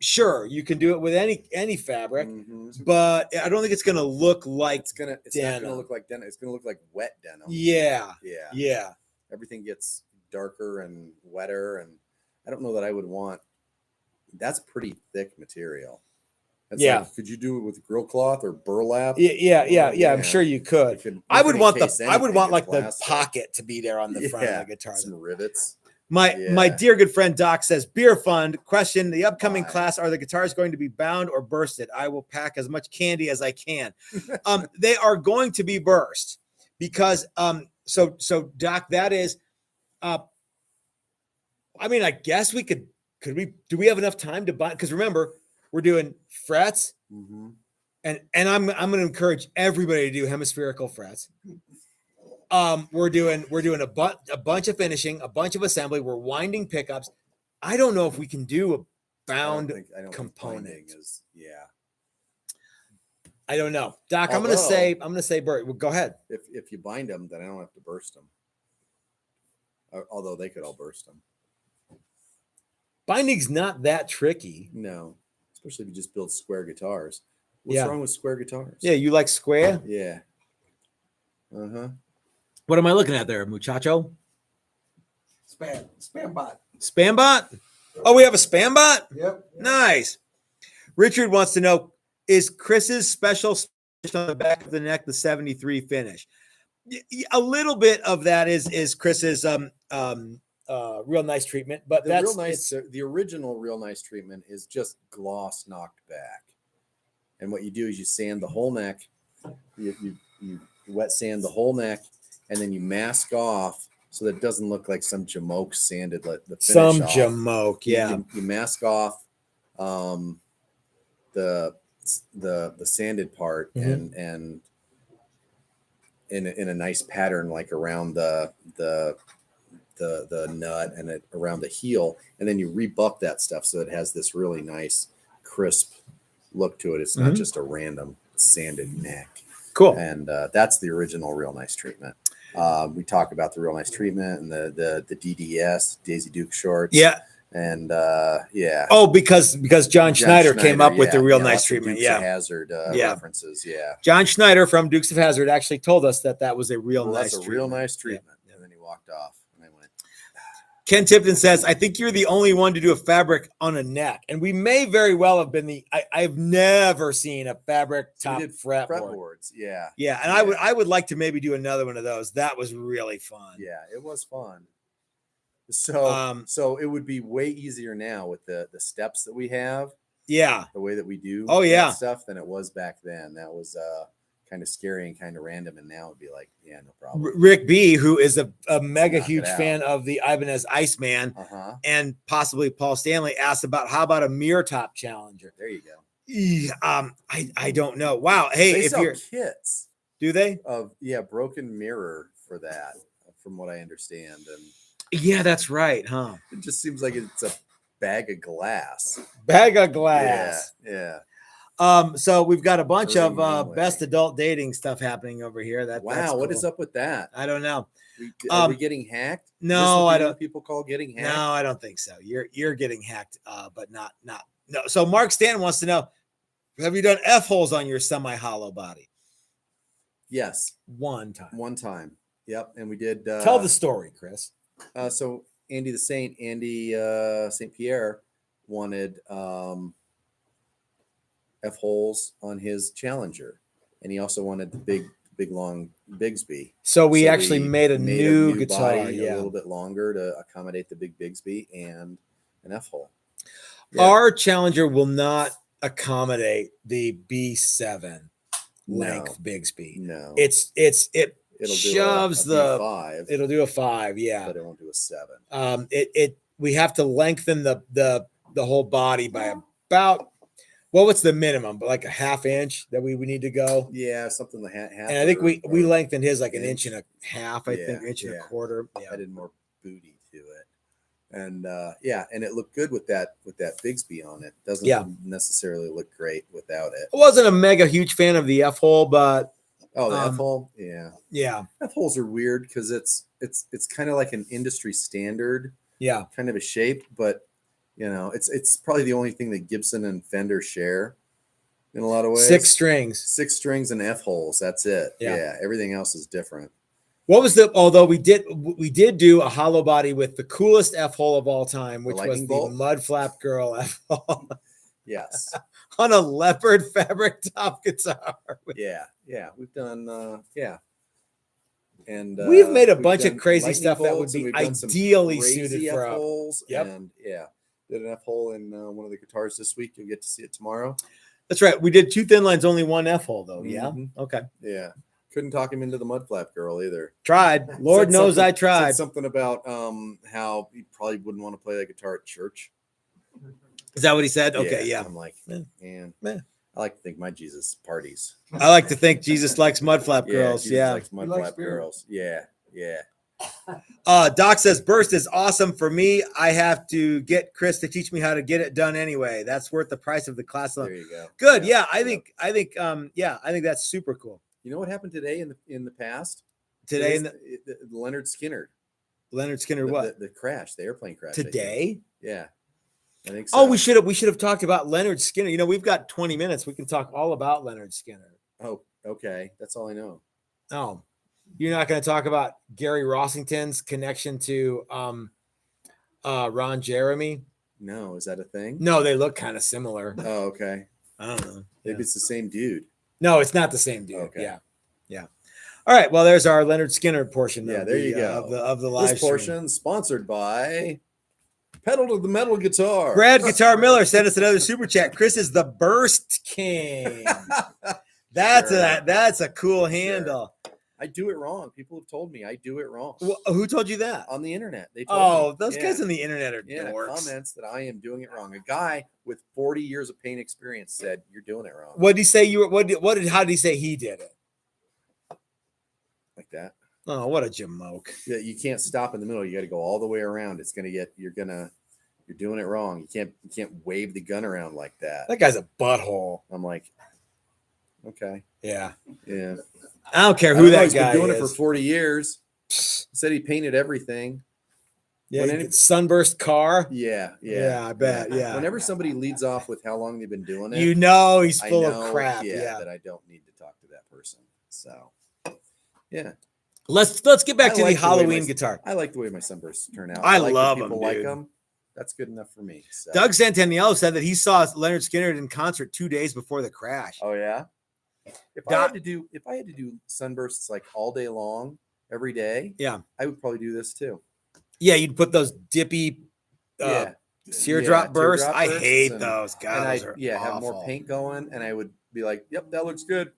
Sure, you can do it with any fabric, but I don't think it's going to look like it's not going to look like denim. It's going to look like wet denim. Yeah. Everything gets darker and wetter, and I don't know that I would want. That's pretty thick material. Like, could you do it with grill cloth or burlap? Yeah. I'm sure you could. I would want like the pocket to be there on the front of the guitar. Some rivets. My dear good friend Doc says, beer fund question, the upcoming class, are the guitars going to be bound or bursted? I will pack as much candy as I can. They are going to be burst because so Doc, that is I guess we do we have enough time to bind? Because remember, we're doing frets, and I'm going to encourage everybody to do hemispherical frets. We're doing a bunch of finishing, a bunch of assembly. We're winding pickups. I don't know if we can do a bound component. I don't know, Doc. I'm going to say, Bert. Well, go ahead. If you bind them, then I don't have to burst them. Although they could all burst them. Binding's not that tricky. No, especially if you just build square guitars. What's wrong with square guitars? Yeah, you like square? Yeah. What am I looking at there, muchacho? Spambot. Spambot? Oh, we have a spam bot? Yep. Nice. Richard wants to know, is Chris's special on the back of the neck the 73 finish? A little bit of that is Chris's real nice treatment, but The real nice, the original real nice treatment is just gloss knocked back. And what you do is you sand the whole neck, you wet sand the whole neck, and then you mask off so that it doesn't look like some jamoke sanded the finish some off. jamoke, yeah. You mask off the sanded part and in a nice pattern, like around the nut and around the heel, and then you rebuff that stuff so it has this really nice crisp look to it. It's not just a random sanded neck. Cool. And that's the original real nice treatment. We talk about the real nice treatment and the DDS Daisy Duke shorts. Yeah. And yeah. Oh, because John Schneider came up with the real nice lots of treatment. Dukes Yeah. of Hazzard references. Yeah. John Schneider from Dukes of Hazzard actually told us that was a real Well, nice that's a treatment. real nice treatment. Yeah. And then he walked off, and I went. Ken Tipton says, I think you're the only one to do a fabric on a neck. And we may very well have been I've never seen a fabric top fretboard. Fretboards. Yeah. Yeah. And I would like to maybe do another one of those. That was really fun. Yeah, it was fun. So so it would be way easier now with the steps that we have. Yeah. The way that we do that stuff than it was back then. That was kind of scary and kind of random, and now it'd be like, yeah, no problem. Rick B, who is a mega huge fan of the Ibanez Iceman and possibly Paul Stanley, asked about how about a mirror top Challenger? There you go. I don't know. Wow. Hey, they if sell you're kits do they? Of broken mirror for that, from what I understand. And yeah, that's right, huh? It just seems like it's a bag of glass. Bag of glass. Yeah. So we've got a bunch Hurting of best adult dating stuff happening over here. That's what cool. is up with that? I don't know. Are we getting hacked? No, I don't. People call getting hacked. No, I don't think so. You're getting hacked, but not no. So Mark Stan wants to know: have you done F holes on your semi-hollow body? Yes, one time. Yep, and we did. Tell the story, Chris. So Andy St. Pierre wanted F holes on his Challenger, and he also wanted the big long Bigsby. So we actually made a new guitar, body a little bit longer to accommodate the big Bigsby and an F hole. Yeah. Our Challenger will not accommodate the B7 length Bigsby. No, it it'll shoves do a 5. It'll do a 5, yeah, but it won't do a 7. We have to lengthen the whole body by about, well, what's the minimum? But like a half inch that we need to go. Yeah, something like half. And I think we lengthened his like an inch and a half. I think inch and a quarter. Yeah. Added more booty to it, and and it looked good with that Bigsby on it. Doesn't necessarily look great without it. I wasn't a mega huge fan of the F hole, but the F hole, yeah. F holes are weird because it's kind of like an industry standard, kind of a shape, but. It's probably the only thing that Gibson and Fender share in a lot of ways. 6 strings and F holes. That's it. Yeah. Everything else is different. What was although we did do a hollow body with the coolest F hole of all time, which was the Mud Flap Girl F hole. Yes. On a leopard fabric top guitar. Yeah. We've done, and we've made a bunch of crazy stuff that would be ideally suited for F holes. Yep. And did an F hole in one of the guitars this week. You'll get to see it tomorrow. That's right. We did 2 thin lines, only 1 F hole though. Mm-hmm. Yeah. Okay. Yeah. Couldn't talk him into the Mud Flap Girl either. Tried. Lord knows I tried. Said something about how he probably wouldn't want to play that guitar at church. Is that what he said? Okay. Yeah. I'm like, man. I like to think my Jesus parties. I like to think Jesus likes Mud Flap Girls. Jesus likes Mud Flap Girls. Yeah. Doc says burst is awesome for me. I have to get Chris to teach me how to get it done anyway. That's worth the price of the class. There you go. Good. Yeah. I think that's super cool. You know what happened today in the past? Today the Leonard Skinner. What? The crash, the airplane crash. Today? Yeah. I think so. Oh, we should have talked about Leonard Skinner. We've got 20 minutes. We can talk all about Leonard Skinner. Oh, okay. That's all I know. Oh. You're not going to talk about Gary Rossington's connection to Ron Jeremy? No, is that a thing? No, they look kind of similar. Oh, okay. I don't know. Maybe it's the same dude. No, it's not the same dude. Okay. Yeah. All right. Well, there's our Leonard Skinner portion. Yeah, of there the, you go. Of the live This stream. portion sponsored by Pedal to the Metal Guitar. Brad Guitar Miller sent us another super chat. Chris is the Burst King. That's a cool handle. I do it wrong. People have told me I do it wrong. Well, who told you that? On the internet. They told me. Those guys on the internet are dorks. Comments that I am doing it wrong. A guy with 40 years of paint experience said you're doing it wrong. What did he say you were how did he say he did it? Like that. Oh, what a jamoke. Yeah, you can't stop in the middle. You got to go all the way around. It's gonna get you're doing it wrong. You can't wave the gun around like that. That guy's a butthole. I'm like, okay. Yeah. Yeah. I don't care I who don't know, that he's guy been doing is. it for 40 years. Said he painted everything. Yeah, sunburst car. Yeah. Yeah, I bet. Yeah. Whenever somebody leads off with how long they've been doing it, You know he's I full know, of crap. Yeah. that I don't need to talk to that person. So, yeah. Let's get back I to like the the way Halloween my- guitar. I like the way my sunbursts turn out. I like love that people 'em, like dude. them. That's good enough for me. So. Doug Santaniello said that he saw Leonard Skinner in concert 2 days before the crash. Oh yeah. If I had to do sunbursts like all day long, every day, Yeah. I would probably do this too. Yeah, you'd put those dippy teardrop bursts. I hate those. God, And those are have more awful. paint going, and I would be like, "Yep, that looks good."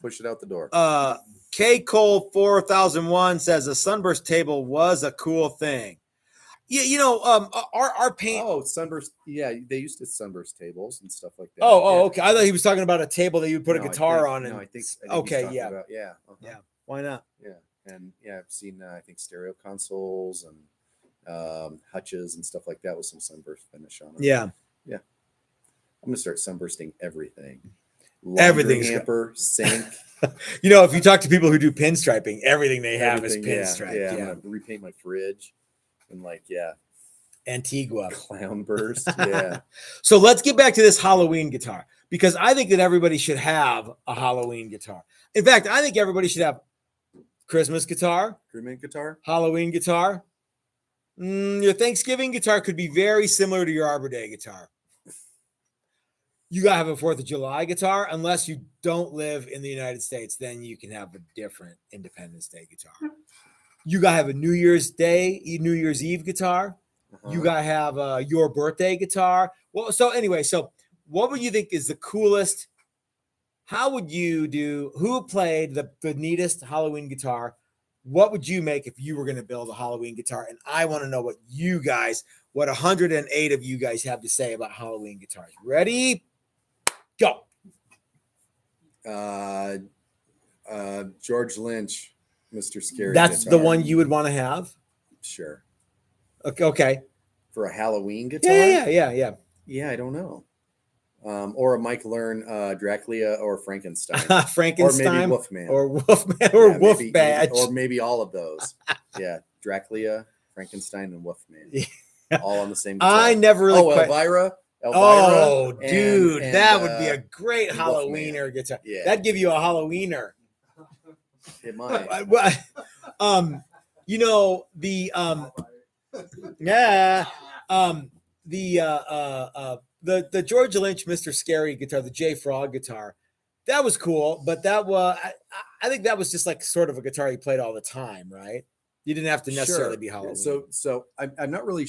Push it out the door. K Cole 4001 says a sunburst table was a cool thing. Yeah, our paint. Oh, sunburst. Yeah, they used to sunburst tables and stuff like that. Oh, Yeah. okay. I thought he was talking about a table that you put a No, I guitar think- on. And No, I think he's okay, talking yeah, about- yeah. Uh-huh. yeah. Why not? Yeah, and I've seen I think stereo consoles and hutches and stuff like that with some sunburst finish on them. Yeah. I'm gonna start sunbursting everything. Everything's Laundry hamper, sink, If you talk to people who do pinstriping, everything they have is everything, pinstripe. Yeah, Yeah. I'm gonna repaint my fridge and Antigua. clown burst. Yeah, So let's get back to this Halloween guitar because I think that everybody should have a Halloween guitar. In fact, I think everybody should have Christmas guitar, crewmate guitar. Halloween guitar. Your Thanksgiving guitar could be very similar to your Arbor Day guitar. You gotta have a 4th of July guitar, unless you don't live in the United States, then you can have a different Independence Day guitar. You gotta have a New Year's Day, New Year's Eve guitar. Uh-huh. You gotta have your birthday guitar. Well, so anyway, what would you think is the coolest? How would you do? Who played the neatest Halloween guitar? What would you make if you were going to build a Halloween guitar? And I want to know what 108 of you guys have to say about Halloween guitars. Ready? Go. George Lynch, Mr. Scary. That's guitar. the one you would want to have. Sure. Okay. For a Halloween guitar. Yeah. Yeah, I don't know. Or a Mike Learn, Dracula or Frankenstein. Frankenstein or maybe Wolfman. or Wolfman or Yeah, Wolf maybe- Badge. or maybe all of those. Yeah, Dracula, Frankenstein, and Wolfman. All on the same guitar. I never really quite. Elvira. Oh, and- dude, and, that would be a great and Halloweener Wolfman. guitar. Yeah. That'd give you a Halloweener. It might. The George Lynch Mr. Scary guitar, the J Frog guitar, that was cool, but that was I think that was just like sort of a guitar you played all the time, right? You didn't have to necessarily be Halloween. So I'm not really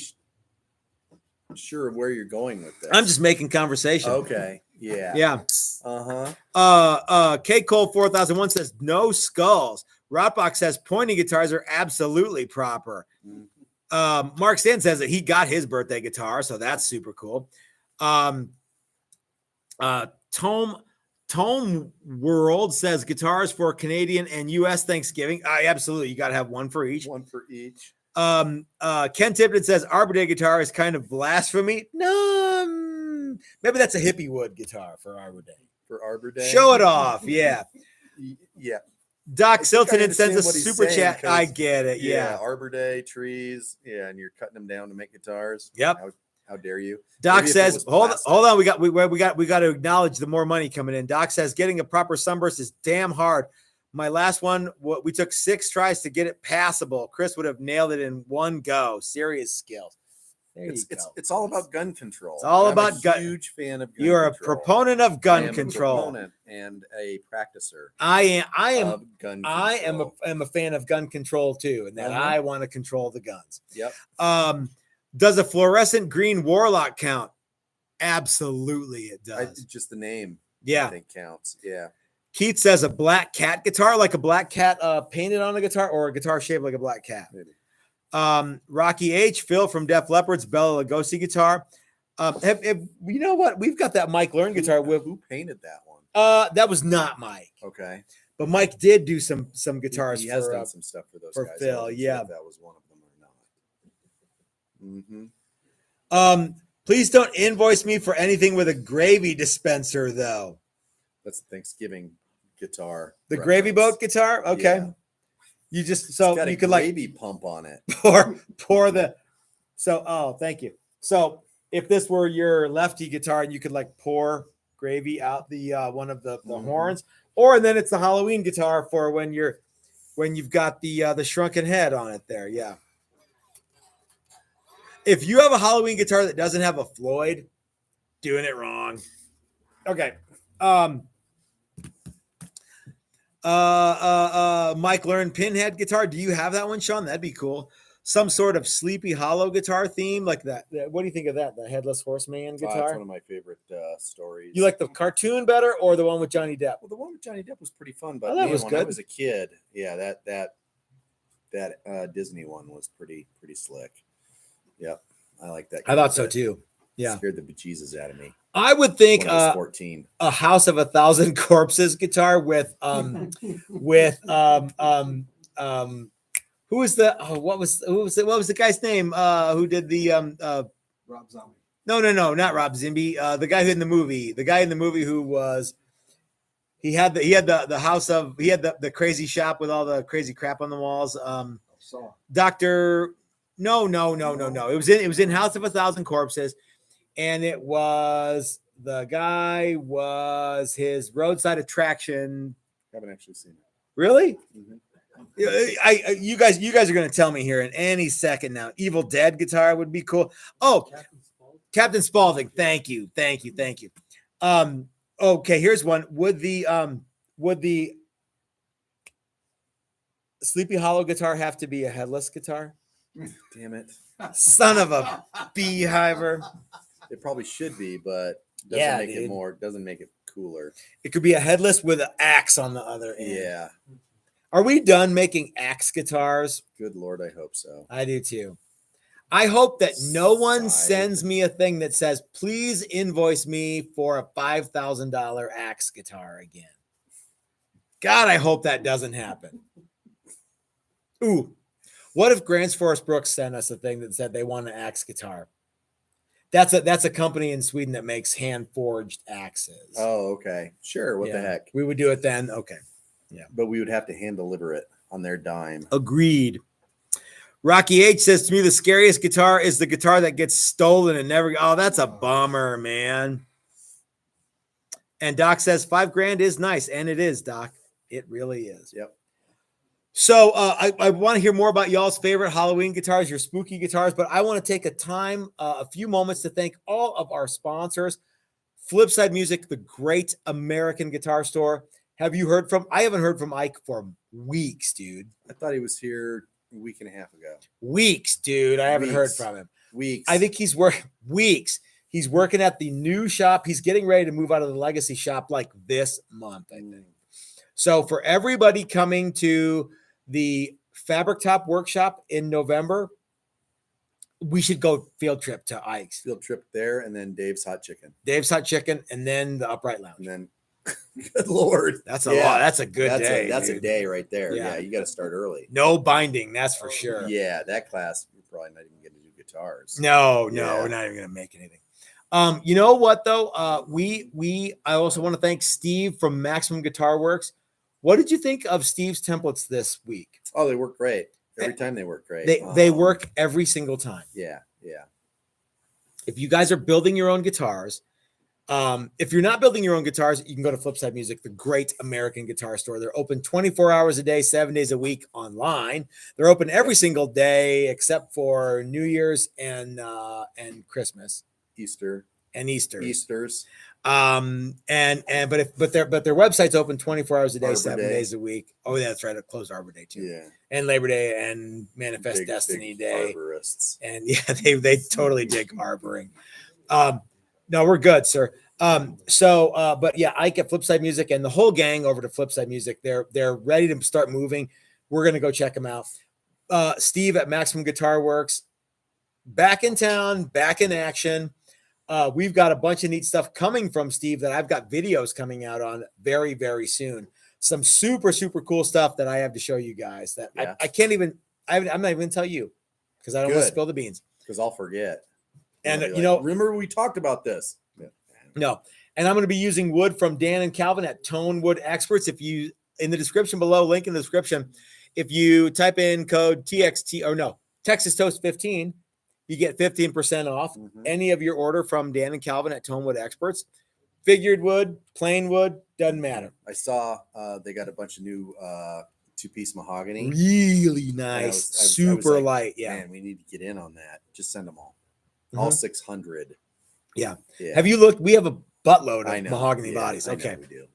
sure of where you're going with this. I'm just making conversation. Okay. Yeah. Yeah. Uh-huh. K Cole 4001 says no skulls. Rotbox says pointing guitars are absolutely proper. Mark Stan says that he got his birthday guitar, so that's super cool. Tome World says guitars for Canadian and U.S. Thanksgiving. Absolutely, you got to have one for each. One for each. Ken Tipton says Arbor Day guitar is kind of blasphemy. No, maybe that's a hippie wood guitar for Arbor Day. For Arbor Day. Show it off, yeah. Yeah. Doc I think I Silton sends understand a what he's super saying, chat. 'cause- I get it. Yeah. Arbor Day, trees. Yeah, and you're cutting them down to make guitars. Yep. How dare you? Doc Maybe if it says, was hold plastic. on. We got to acknowledge the more money coming in. Doc says getting a proper sunburst is damn hard. My last one, we took 6 tries to get it passable. Chris would have nailed it in one go. Serious skills. There you It's go. it's all about gun control. It's all I'm about a gun. huge fan of gun You're a control. proponent of I gun am control. a proponent and a practicer I of gun control. am a fan of gun control too, and that I want to control the guns. Yep. Does a fluorescent green warlock count? Absolutely, it does. Just the name, Yeah, I think counts. Yeah. Keith says a black cat guitar, like a black cat painted on a guitar, or a guitar shaped like a black cat. Maybe. Rocky H, Phil from Def Leppard's Bela Lugosi guitar. You know what? We've got that Mike Learn guitar with. Who painted that one? That was not Mike. Okay. But Mike did do some guitars. He has done some stuff for those for guys. Phil, I wasn't yeah. sure if that was one of them or not. Please don't invoice me for anything with a gravy dispenser, though. That's a Thanksgiving guitar. The gravy boat guitar? Okay. Yeah. You just It's got you a could like gravy pump on it. pour the thank you. So if this were your lefty guitar and you could like pour gravy out the one of the horns, or then it's the Halloween guitar for when you've got the shrunken head on it there. Yeah. If you have a Halloween guitar that doesn't have a Floyd, doing it wrong. Okay. Mike Learn Pinhead guitar. Do you have that one, Sean? That'd be cool. Some sort of Sleepy Hollow guitar theme like that. What do you think of that? The Headless Horseman guitar? That's one of my favorite stories. You like the cartoon better or the one with Johnny Depp? Well, the one with Johnny Depp was pretty fun, but that was when good. I was a kid, yeah, that Disney one was pretty slick. Yep, I like that. I thought so too. Yeah, scared the bejesus out of me. I would think when I was 14. A House of 1,000 Corpses guitar with who was the what was the guy's name who did the Rob Zombie. No, not Rob Zombie. The guy in the movie who was he had the house of the crazy shop with all the crazy crap on the walls. Dr. No. It was in House of 1,000 Corpses, and it was the guy was his roadside attraction. I haven't actually seen it. Really? Mm-hmm. You guys are going to tell me here in any second now. Evil Dead guitar would be cool. Oh, Captain Spaulding. Thank you. Okay, here's one. Would the Sleepy Hollow guitar have to be a headless guitar? Damn it. Son of a beehiver. It probably should be, but doesn't make it cooler. It could be a headless with an axe on the other end. Yeah. Are we done making axe guitars? Good Lord, I hope so. I do too. I hope that no one sends me a thing that says, please invoice me for a $5,000 axe guitar again. God, I hope that doesn't happen. Ooh, what if Grants Forest Brooks sent us a thing that said they want an axe guitar? That's a company in Sweden that makes hand-forged axes. Oh, okay. Sure. What the heck? We would do it then. Okay. Yeah. But we would have to hand deliver it on their dime. Agreed. Rocky H says to me, the scariest guitar is the guitar that gets stolen and never. Oh, that's a bummer, man. And Doc says $5,000 is nice. And it is, Doc. It really is. Yep. So I want to hear more about y'all's favorite Halloween guitars, your spooky guitars, but I want to take a few moments to thank all of our sponsors. Flipside Music, the great American guitar store. Have you heard from? I haven't heard from Ike for weeks, dude. I thought he was here a week and a half ago. Weeks, dude. I haven't heard from him. Weeks. I think he's working weeks. He's working at the new shop. He's getting ready to move out of the legacy shop like this month, I think. So for everybody coming to the Fabric Top Workshop in November, we should go field trip to Ike's. Field trip there, and then Dave's Hot Chicken. And then the Upright Lounge. And then, good Lord. That's a lot. That's a good day. That's a day right there. Yeah. Yeah, you got to start early. No binding, that's for sure. Yeah, that class, you're probably not even going to do guitars. No, we're not even going to make anything. You know what, though? I also want to thank Steve from Maximum Guitar Works. What did you think of Steve's templates this week? Oh, they work great. Every time they work great. They work every single time. Yeah. If you guys are building your own guitars, If you're not building your own guitars, you can go to Flipside Music, the great American guitar store. They're open 24 hours a day, 7 days a week online. They're open every single day except for New Year's and Christmas, Easter. and Easter. Easters. But their website's open 24 hours a day, Arbor 7 Day. days a week. Oh, yeah, that's right. It closed Arbor Day too. Yeah. And Labor Day and Manifest Big Destiny Day. Arborists. And yeah, they totally dig arboring. No, we're good, sir. But yeah, Ike at Flipside Music and the whole gang over to Flipside Music. They're ready to start moving. We're gonna go check them out. Steve at Maximum Guitar Works, back in town, back in action. We've got a bunch of neat stuff coming from Steve that I've got videos coming out on very, very soon. Some super, super cool stuff that I have to show you guys that I can't even, I'm not even gonna tell you because I don't want to spill the beans. Because I'll forget. And you know, remember we talked about this. Yeah. No. And I'm going to be using wood from Dan and Calvin at Tone Wood Experts. If you, in the description below, link in the description, if you type in code Texas Toast 15, you get 15% off any of your order from Dan and Calvin at Tone Wood Experts. Figured wood, plain wood, doesn't matter. I saw they got a bunch of new 2-piece mahogany. Really nice. Super light. Yeah. Man, we need to get in on that. Just send them all. All 600. Yeah. Have you looked? We have a buttload of I know. mahogany bodies. I Okay. know we do.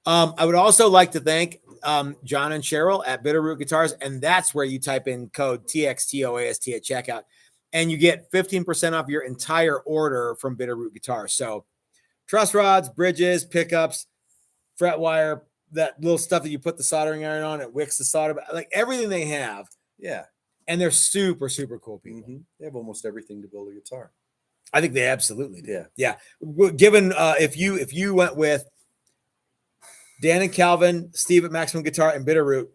I would also like to thank John and Cheryl at Bitterroot Guitars, and that's where you type in code TXTOAST at checkout, and you get 15% off your entire order from Bitterroot Guitars. So truss rods, bridges, pickups, fret wire, that little stuff that you put the soldering iron on, it wicks the solder, like everything they have. Yeah. And they're super, super cool people. They have almost everything to build a guitar. I think they absolutely do. Yeah. Yeah. Given if you went with Dan and Calvin, Steve at Maximum Guitar, and Bitterroot,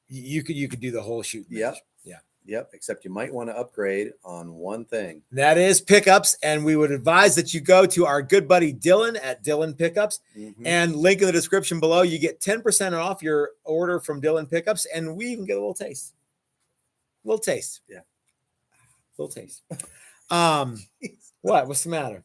you could do the whole shoot. Yep. Yeah. Yep. Except you might want to upgrade on one thing. That is pickups. And we would advise that you go to our good buddy Dylan at Dylan Pickups and link in the description below. You get 10% off your order from Dylan Pickups. And we even get a little taste. Little taste. Yeah. Little taste. What's the matter?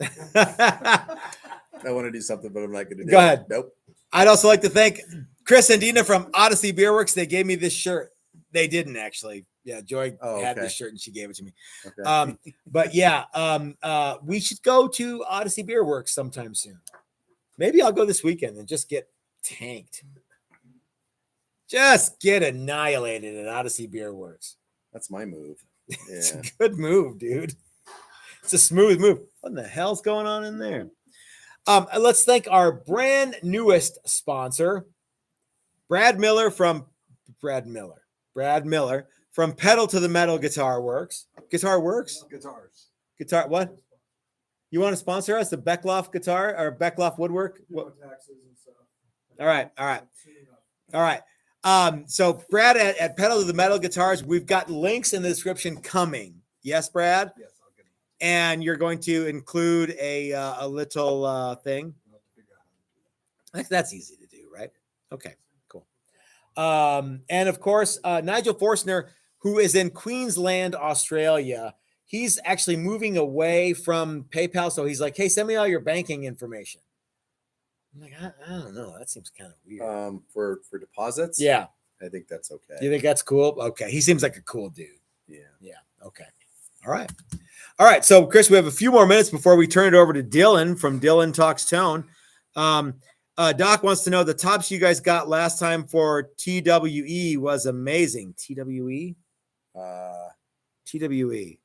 I want to do something, but I'm not going to do it. Go ahead. Nope. I'd also like to thank Chris and Dina from Odyssey Beer Works. They gave me this shirt. They didn't actually. Yeah, Joy had this shirt and she gave it to me. Okay. But yeah, we should go to Odyssey Beer Works sometime soon. Maybe I'll go this weekend and just get tanked. Just get annihilated at Odyssey Beer Works. That's my move. Yeah. It's a good move, dude. It's a smooth move. What in the hell's going on in there? Let's thank our brand newest sponsor, Brad Miller from Pedal to the Metal Guitar Works. Guitar Works? Guitars. Guitar what? You want to sponsor us? The Beckloff guitar or Beckloff woodwork? Taxes and stuff. All right. So Brad at Pedal to the Metal Guitars, we've got links in the description coming. Yes, Brad? Yes, I'll get it. And you're going to include a little thing. That's easy to do, right? Okay, cool. And of course, Nigel Forstner, who is in Queensland, Australia, he's actually moving away from PayPal. So he's like, hey, send me all your banking information. I'm like, I don't know. That seems kind of weird. For deposits? Yeah. I think that's okay. You think that's cool? Okay. He seems like a cool dude. Yeah. Yeah. Okay. All right. So, Chris, we have a few more minutes before we turn it over to Dylan from Dylan Talks Tone. Doc wants to know the tops you guys got last time for TWE was amazing. TWE? TWE.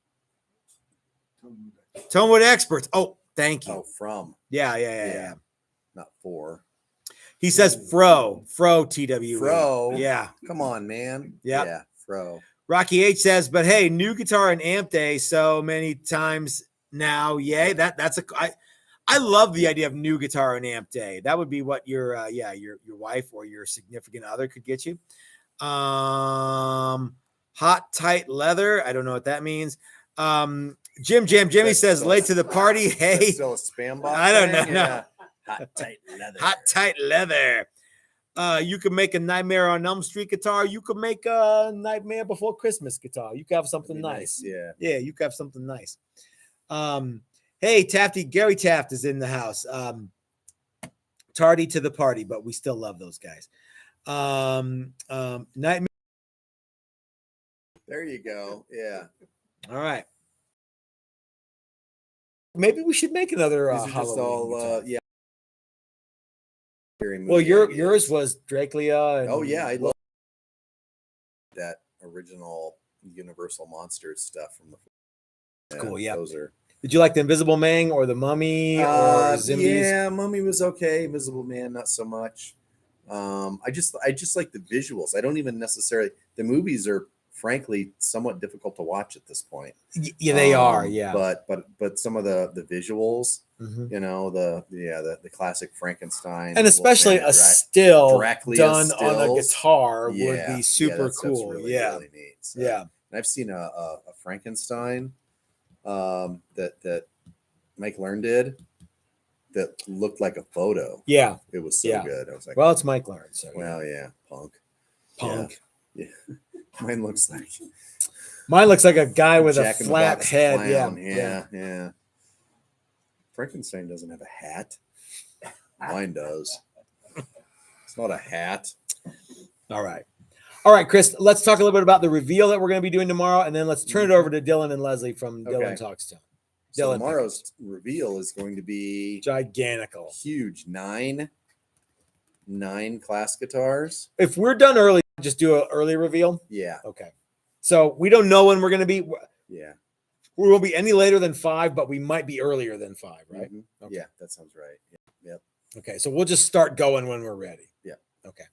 Tonewood Experts. Oh, thank you. Oh, from. Yeah. Not for. He says Fro TWE. Fro. Yeah. Come on, man. Yep. Yeah. Fro. Rocky H says, but hey, new guitar and amp day so many times now. Yay. I love the idea of new guitar and amp day. That would be what your wife or your significant other could get you. Hot tight leather. I don't know what that means. Jimmy says late to the party. Hey, still a spam box. I don't know. Yeah. Hot tight leather. You can make a Nightmare on Elm Street guitar. You can make a Nightmare Before Christmas guitar. You can have something nice. Yeah. Yeah, you can have something nice. Hey, Gary Taft is in the house. Tardy to the party, but we still love those guys. Nightmare. There you go. Yeah. All right. Maybe we should make another These are just Halloween. all yeah. Well, yours was Drake Leah. Oh yeah, I love that original Universal Monsters stuff from the. Cool. Yeah. Those are. Did you like the Invisible Man or the Mummy or Zombies? Yeah, Mummy was okay. Invisible Man, not so much. I just like the visuals. I don't even necessarily. The movies are frankly somewhat difficult to watch at this point. Yeah, they are. Yeah, but some of the visuals, mm-hmm. you know, the classic Frankenstein, and especially a still done stills. On a guitar would be super cool. Really, yeah, really neat. So, yeah. And I've seen a Frankenstein that Mike Learn did that looked like a photo. Yeah, it was so good. I was like, well, it's Mike Learn. So well, yeah, punk. Yeah. Mine looks like a guy with a flat head. Yeah. Frankenstein doesn't have a hat. Mine does. It's not a hat. All right, Chris. Let's talk a little bit about the reveal that we're going to be doing tomorrow, and then let's turn it over to Dylan and Leslie from Dylan Talks Town. So tomorrow's reveal is going to be gigantical, huge. Nine class guitars. If we're done early, just do an early reveal. Yeah. Okay. So we don't know when we're going to be. Yeah. We won't be any later than 5, but we might be earlier than 5, right? Mm-hmm. Okay. Yeah, that sounds right. Yep. Okay. So we'll just start going when we're ready. Yeah. Okay.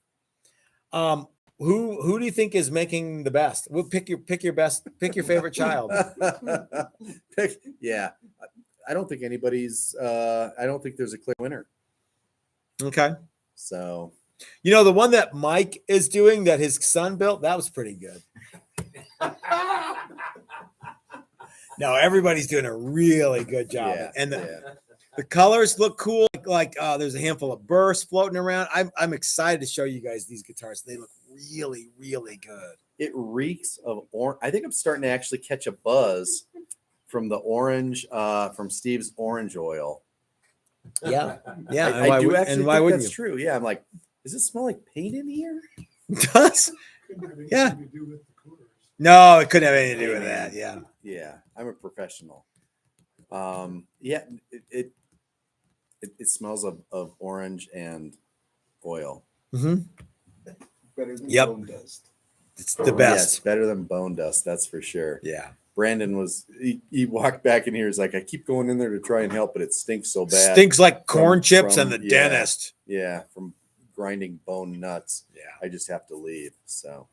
Who do you think is making the best? We'll pick your best. Pick your favorite child. Yeah. I don't think anybody's. I don't think there's a clear winner. Okay. So, you know, the one that Mike is doing that his son built, that was pretty good. No, everybody's doing a really good job. Yeah, and the colors look cool. Like there's a handful of bursts floating around. I'm excited to show you guys these guitars. They look really, really good. It reeks of orange. I think I'm starting to actually catch a buzz from the orange, from Steve's orange oil. Yeah. I do actually think that's true. Yeah. I'm like, does it smell like paint in here? It does. Yeah. No, it couldn't have anything to do with that. Yeah. Yeah. I'm a professional. Yeah. It smells of orange and oil. Mm-hmm. Better than bone dust. It's the best. Yes, better than bone dust. That's for sure. Yeah. Brandon he walked back in here. He's like, I keep going in there to try and help, but it stinks so bad. Stinks like corn chips and the dentist. Yeah, from grinding bone nuts. Yeah. I just have to leave. So,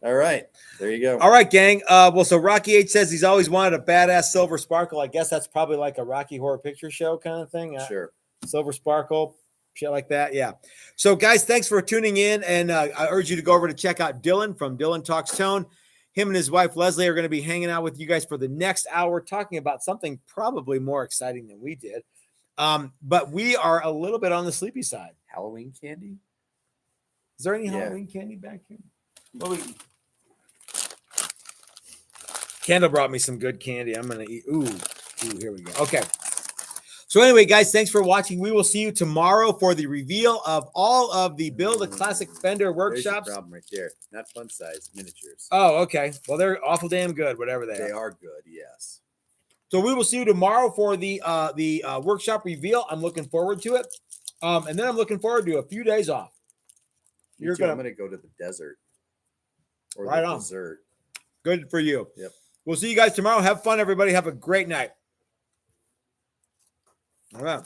all right, there you go. All right, gang. Well, so Rocky H says he's always wanted a badass silver sparkle. I guess that's probably like a Rocky Horror Picture Show kind of thing. Sure. Silver sparkle, shit like that. Yeah. So, guys, thanks for tuning in, and I urge you to go over to check out Dylan from Dylan Talks Tone. Him and his wife, Leslie, are going to be hanging out with you guys for the next hour, talking about something probably more exciting than we did. But we are a little bit on the sleepy side. Halloween candy? Is there any Halloween candy back here? Well, Kendall brought me some good candy. I'm going to eat. Ooh, here we go. Okay. So anyway, guys, thanks for watching. We will see you tomorrow for the reveal of all of the Build a Classic Fender workshops. There's your problem right there. Not fun size, miniatures. Oh, okay. Well, they're awful damn good, whatever they are. They are good, yes. So we will see you tomorrow for the workshop reveal. I'm looking forward to it. And then I'm looking forward to a few days off. I'm gonna go to the desert. Or right the on. dessert. Good for you. Yep. We'll see you guys tomorrow. Have fun, everybody. Have a great night. All right.